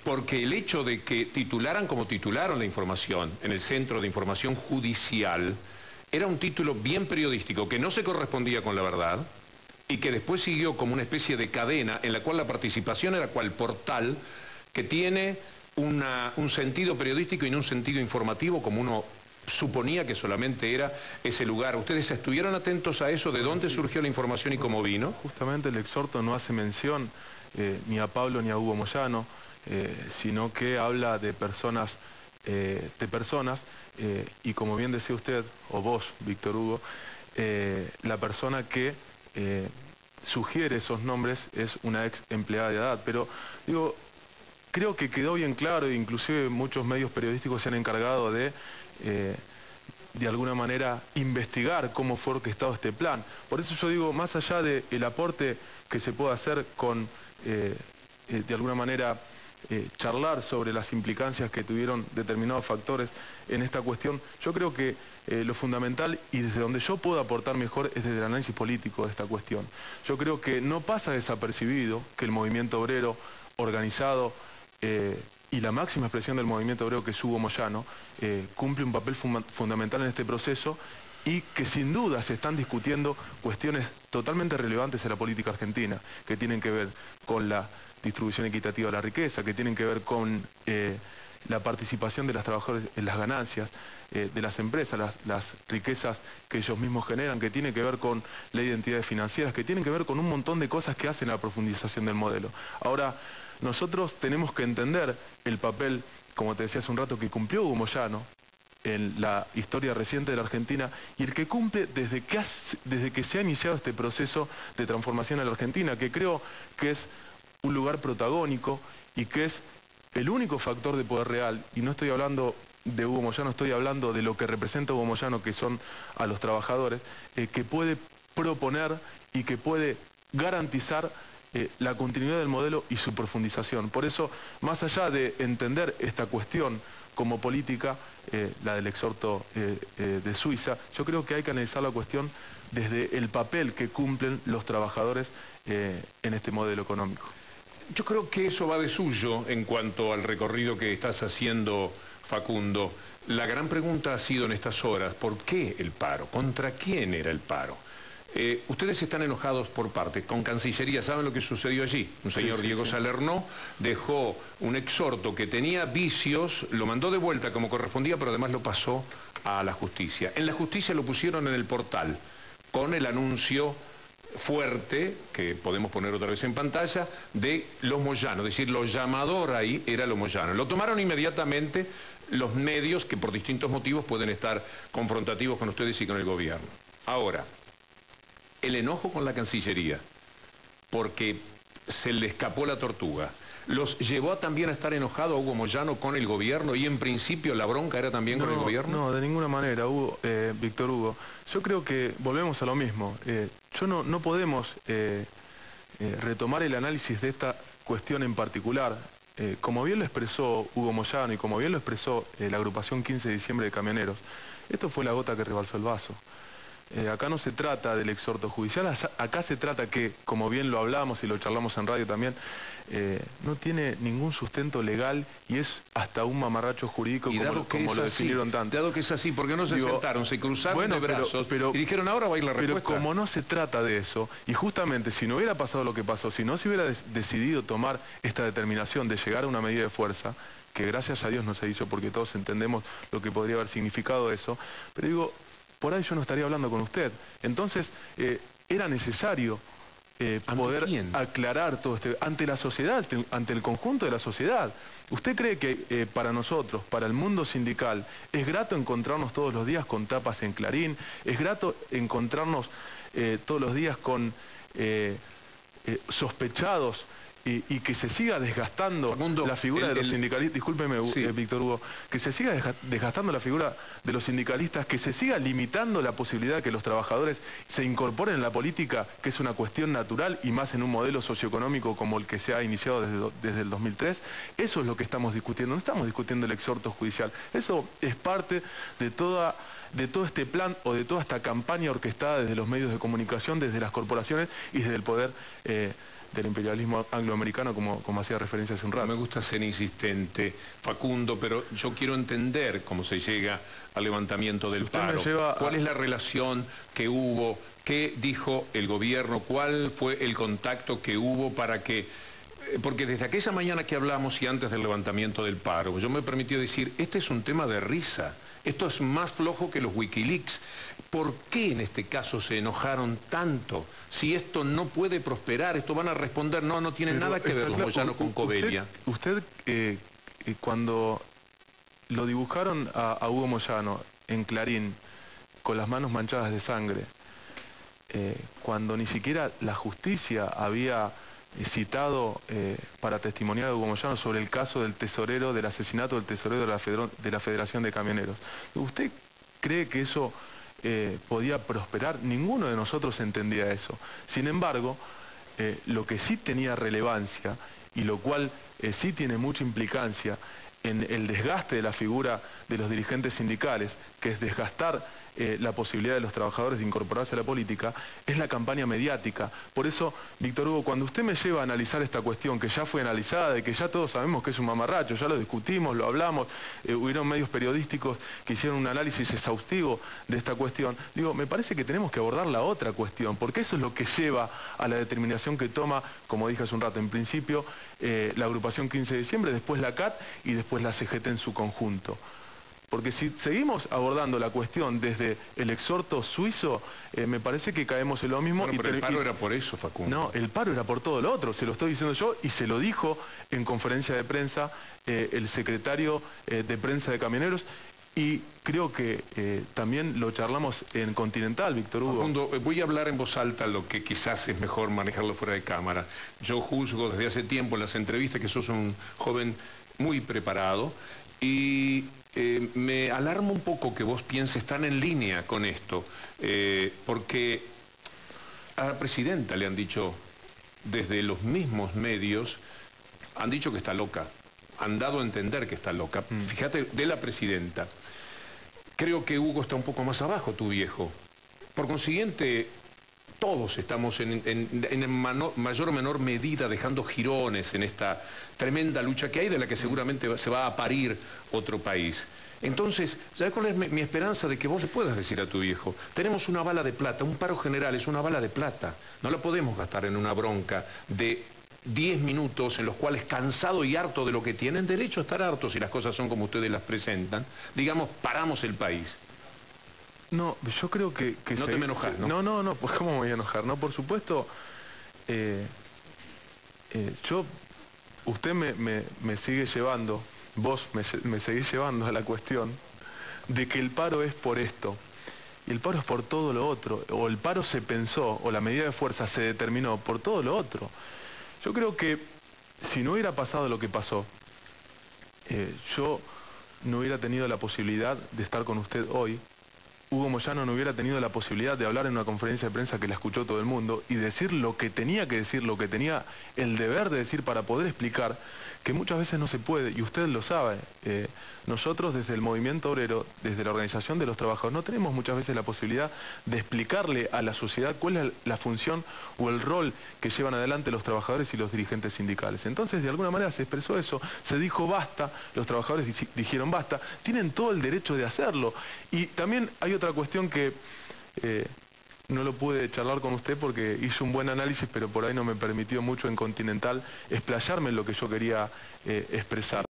Porque el hecho de que titularan como titularon la información en el Centro de Información Judicial era un título bien periodístico que no se correspondía con la verdad y que después siguió como una especie de cadena en la cual la participación era cual portal que tiene un sentido periodístico y no un sentido informativo como uno suponía que solamente era ese lugar. ¿Ustedes estuvieron atentos a eso? ¿De dónde surgió la información y cómo vino? Justamente el exhorto no hace mención ni a Pablo ni a Hugo Moyano, sino que habla de personas, y como bien decía usted, o vos, Víctor Hugo, la persona que sugiere esos nombres es una ex empleada de edad, pero digo, creo que quedó bien claro, e inclusive muchos medios periodísticos se han encargado de alguna manera investigar cómo fue orquestado este plan. Por eso yo digo, más allá del aporte que se pueda hacer con, de alguna manera, charlar sobre las implicancias que tuvieron determinados factores en esta cuestión, yo creo que lo fundamental y desde donde yo puedo aportar mejor es desde el análisis político de esta cuestión. Yo creo que no pasa desapercibido que el movimiento obrero organizado y la máxima expresión del movimiento obrero, que es Hugo Moyano, cumple un papel fundamental en este proceso y que sin duda se están discutiendo cuestiones totalmente relevantes en la política argentina, que tienen que ver con la distribución equitativa de la riqueza, que tienen que ver con la participación de los trabajadores en las ganancias de las empresas, las riquezas que ellos mismos generan, que tienen que ver con la identidad financieras, que tienen que ver con un montón de cosas que hacen la profundización del modelo. Ahora, nosotros tenemos que entender el papel, como te decía hace un rato, que cumplió Hugo Moyano en la historia reciente de la Argentina y el que cumple desde que se ha iniciado este proceso de transformación en la Argentina, que creo que es un lugar protagónico y que es el único factor de poder real, y no estoy hablando de Hugo Moyano, estoy hablando de lo que representa Hugo Moyano, que son a los trabajadores, que puede proponer y que puede garantizar la continuidad del modelo y su profundización. Por eso, más allá de entender esta cuestión como política, la del exhorto de Suiza, yo creo que hay que analizar la cuestión desde el papel que cumplen los trabajadores en este modelo económico. Yo creo que eso va de suyo en cuanto al recorrido que estás haciendo, Facundo. La gran pregunta ha sido en estas horas, ¿por qué el paro? ¿Contra quién era el paro? Ustedes están enojados por parte, con Cancillería, ¿saben lo que sucedió allí? Un señor Diego Salerno dejó un exhorto que tenía vicios, lo mandó de vuelta como correspondía, pero además lo pasó a la justicia. En la justicia lo pusieron en el portal, con el anuncio fuerte, que podemos poner otra vez en pantalla, de los Moyano, es decir, lo llamador ahí era los Moyano. Lo tomaron inmediatamente los medios que por distintos motivos pueden estar confrontativos con ustedes y con el gobierno. Ahora, el enojo con la Cancillería, porque se le escapó la tortuga, los llevó también a estar enojado a Hugo Moyano con el gobierno y en principio la bronca era también con el gobierno. No, de ninguna manera, Víctor Hugo. Yo creo que volvemos a lo mismo. No podemos retomar el análisis de esta cuestión en particular. Como bien lo expresó Hugo Moyano y como bien lo expresó la agrupación 15 de diciembre de camioneros, esto fue la gota que rebalsó el vaso. Acá no se trata del exhorto judicial, acá se trata que, como bien lo hablamos y lo charlamos en radio también, no tiene ningún sustento legal y es hasta un mamarracho jurídico como lo definieron tanto. Dado que es así, ¿por qué no se sentaron, se cruzaron de brazos y dijeron ahora va a ir la respuesta? Pero como no se trata de eso, y justamente si no hubiera pasado lo que pasó, si no se hubiera decidido tomar esta determinación de llegar a una medida de fuerza, que gracias a Dios no se hizo porque todos entendemos lo que podría haber significado eso, pero digo, por ahí yo no estaría hablando con usted. Entonces, era necesario poder aclarar todo esto ante la sociedad, ante el conjunto de la sociedad. ¿Usted cree que para nosotros, para el mundo sindical, es grato encontrarnos todos los días con tapas en Clarín? ¿Es grato encontrarnos todos los días con sospechados? Y que se siga desgastando la figura de los sindicalistas, discúlpeme, Víctor Hugo, que se siga desgastando la figura de los sindicalistas, que se siga limitando la posibilidad de que los trabajadores se incorporen en la política, que es una cuestión natural y más en un modelo socioeconómico como el que se ha iniciado desde el 2003, eso es lo que estamos discutiendo, no estamos discutiendo el exhorto judicial, eso es parte de todo este plan o de toda esta campaña orquestada desde los medios de comunicación, desde las corporaciones y desde el poder del imperialismo angloamericano, como hacía referencia hace un rato. Me gusta ser insistente, Facundo, pero yo quiero entender cómo se llega al levantamiento del paro. ¿Cuál es la relación que hubo? ¿Qué dijo el gobierno? ¿Cuál fue el contacto que hubo para que... Porque desde aquella mañana que hablamos y antes del levantamiento del paro, yo me permití decir, este es un tema de risa, esto es más flojo que los Wikileaks. ¿Por qué en este caso se enojaron tanto? Si esto no puede prosperar, esto van a responder, no tiene nada que ver los Moyano con Covelia. Usted cuando lo dibujaron a Hugo Moyano en Clarín, con las manos manchadas de sangre, cuando ni siquiera la justicia había citado para testimoniar a Hugo Moyano sobre el caso del tesorero, del asesinato del tesorero de la Federación de Camioneros. ¿Usted cree que eso podía prosperar? Ninguno de nosotros entendía eso. Sin embargo, lo que sí tenía relevancia y lo cual sí tiene mucha implicancia en el desgaste de la figura de los dirigentes sindicales, que es desgastar la posibilidad de los trabajadores de incorporarse a la política, es la campaña mediática. Por eso, Víctor Hugo, cuando usted me lleva a analizar esta cuestión, que ya fue analizada, de que ya todos sabemos que es un mamarracho, ya lo discutimos, lo hablamos, hubieron medios periodísticos que hicieron un análisis exhaustivo de esta cuestión, digo, me parece que tenemos que abordar la otra cuestión, porque eso es lo que lleva a la determinación que toma, como dije hace un rato, en principio, la agrupación 15 de diciembre, después la CAT y después la CGT en su conjunto. Porque si seguimos abordando la cuestión desde el exhorto suizo, me parece que caemos en lo mismo. Bueno, pero el paro era por eso, Facundo. No, el paro era por todo lo otro, se lo estoy diciendo yo y se lo dijo en conferencia de prensa el secretario de prensa de Camioneros y creo que también lo charlamos en Continental, Víctor Hugo. Facundo, voy a hablar en voz alta lo que quizás es mejor manejarlo fuera de cámara. Yo juzgo desde hace tiempo en las entrevistas que sos un joven muy preparado y me alarma un poco que vos pienses tan en línea con esto, porque a la presidenta le han dicho, desde los mismos medios, han dicho que está loca, han dado a entender que está loca. Fíjate, de la presidenta, creo que Hugo está un poco más abajo, tu viejo. Por consiguiente, todos estamos en mayor o menor medida dejando jirones en esta tremenda lucha que hay, de la que seguramente se va a parir otro país. Entonces, ¿sabes cuál es mi esperanza de que vos le puedas decir a tu viejo? Tenemos una bala de plata, un paro general es una bala de plata. No la podemos gastar en una bronca de 10 minutos en los cuales, cansado y harto de lo que tienen derecho a estar hartos si las cosas son como ustedes las presentan, digamos, paramos el país. No, yo creo que no te me enojas, ¿no? No, pues ¿cómo me voy a enojar? No, por supuesto, usted me sigue llevando, vos me seguís llevando a la cuestión de que el paro es por esto, y el paro es por todo lo otro, o el paro se pensó, o la medida de fuerza se determinó por todo lo otro. Yo creo que si no hubiera pasado lo que pasó, yo no hubiera tenido la posibilidad de estar con usted hoy. Hugo Moyano no hubiera tenido la posibilidad de hablar en una conferencia de prensa que la escuchó todo el mundo y decir lo que tenía que decir, lo que tenía el deber de decir para poder explicar, que muchas veces no se puede, y usted lo sabe. Nosotros desde el movimiento obrero, desde la organización de los trabajadores, no tenemos muchas veces la posibilidad de explicarle a la sociedad cuál es la función o el rol que llevan adelante los trabajadores y los dirigentes sindicales. Entonces, de alguna manera se expresó eso, se dijo basta, los trabajadores dijeron basta, tienen todo el derecho de hacerlo. Y también hay otra cuestión que no lo pude charlar con usted porque hizo un buen análisis, pero por ahí no me permitió mucho en Continental explayarme en lo que yo quería expresar.